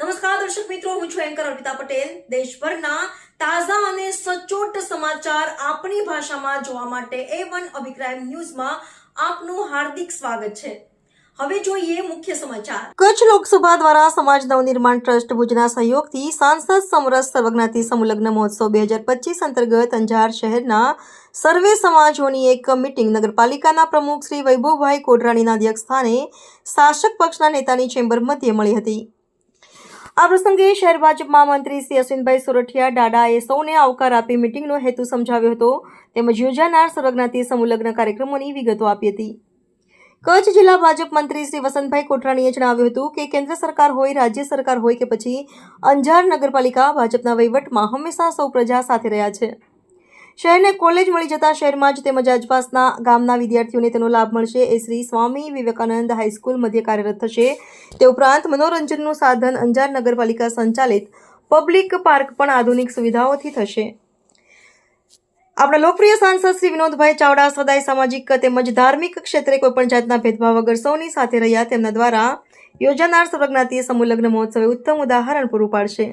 નમસ્કાર દર્શક મિત્રો, હું છું એન્કર અર્પિતા પટેલ. દેશભરના તાજા અને સચોટ સમાચાર આપણી ભાષામાં જોવા માટે A1 અભિપ્રાય ન્યૂઝમાં આપનું હાર્દિક સ્વાગત છે. હવે જોઈએ મુખ્ય સમાચાર. કચ્છ લોકસભા દ્વારા સમાજ નવનિર્માણ ટ્રસ્ટ ભુજના સહયોગથી સાંસદ સમરસ સર્વજ્ઞાતિ સમૂહલગ્ન મહોત્સવ 2025 અંતર્ગત અંજાર શહેરના સર્વે સમાજોની એક મીટિંગ નગરપાલિકાના પ્રમુખ શ્રી વૈભવભાઈ કોડરાણીના અધ્યક્ષસ્થાને શાસક પક્ષના નેતાની ચેમ્બર મધ્યે મળી હતી. આ પ્રસંગે શહેર ભાજપમાં મંત્રી શ્રી અશ્વિનભાઈ સોરઠિયા ડાડાએ સૌને આવકાર આપી મીટિંગનો હેતુ સમજાવ્યો હતો તેમજ યોજાનાર સર્વજ્ઞાતિ સમૂહલગ્ન કાર્યક્રમોની વિગતો આપી હતી. કચ્છ જિલ્લા ભાજપ મંત્રી શ્રી વસંતભાઈ કોઠરાણીએ જણાવ્યું હતું કે કેન્દ્ર સરકાર હોય, રાજ્ય સરકાર હોય કે પછી અંજાર નગરપાલિકા, ભાજપના વહીવટમાં હંમેશા સૌ પ્રજા સાથે રહ્યા છે. શહેરને કોલેજ મળી જતા શહેરમાં જ તેમજ આસપાસના ગામના વિદ્યાર્થીઓને તેનો લાભ મળશે એ શ્રી સ્વામી વિવેકાનંદ હાઈસ્કૂલ મધ્ય કાર્યરત થશે. તે ઉપરાંત મનોરંજનનું સાધન અંજાર નગરપાલિકા સંચાલિત પબ્લિક પાર્ક પણ આધુનિક સુવિધાઓથી થશે. આપણા લોકપ્રિય સાંસદ શ્રી વિનોદભાઈ ચાવડા સદાય સામાજિક તેમજ ધાર્મિક ક્ષેત્રે કોઈપણ જાતના ભેદભાવ વગર સૌની સાથે રહ્યા. તેમના દ્વારા યોજાનાર સર્વજ્ઞાતિ સમૂહલગ્ન મહોત્સવે ઉત્તમ ઉદાહરણ પૂરું પાડશે.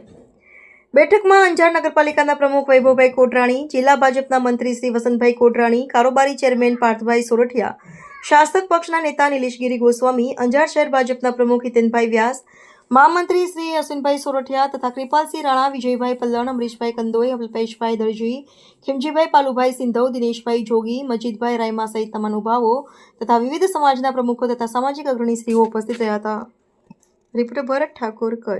બેઠકમાં અંજાર નગરપાલિકાના પ્રમુખ વૈભવભાઈ કોડરાણી, જિલ્લા ભાજપના મંત્રી શ્રી વસંતભાઈ કોડરાણી, કારોબારી ચેરમેન પાર્થભાઈ સોરઠિયા, શાસક પક્ષના નેતા નિલેશગીરી ગોસ્વામી, અંજાર શહેર ભાજપના પ્રમુખ હિતેનભાઈ વ્યાસ, મહામંત્રી શ્રી અશ્વિનભાઈ સોરઠિયા તથા કૃપાલસિંહ રાણા, વિજયભાઈ પલ્લણ, અમરીશભાઈ કંદોઈ, અલ્પેશભાઈ દરજી, ખીમજીભાઈ પાલુભાઈ સિંધવ, દિનેશભાઈ જોગી, મજીદભાઈ રાયમા સહિતના મહાનુભાવો તથા વિવિધ સમાજના પ્રમુખો તથા સામાજિક અગ્રણીશ્રીઓ ઉપસ્થિત રહ્યા હતા. રિપોર્ટર ભરત ઠાકોર, કચ્છ.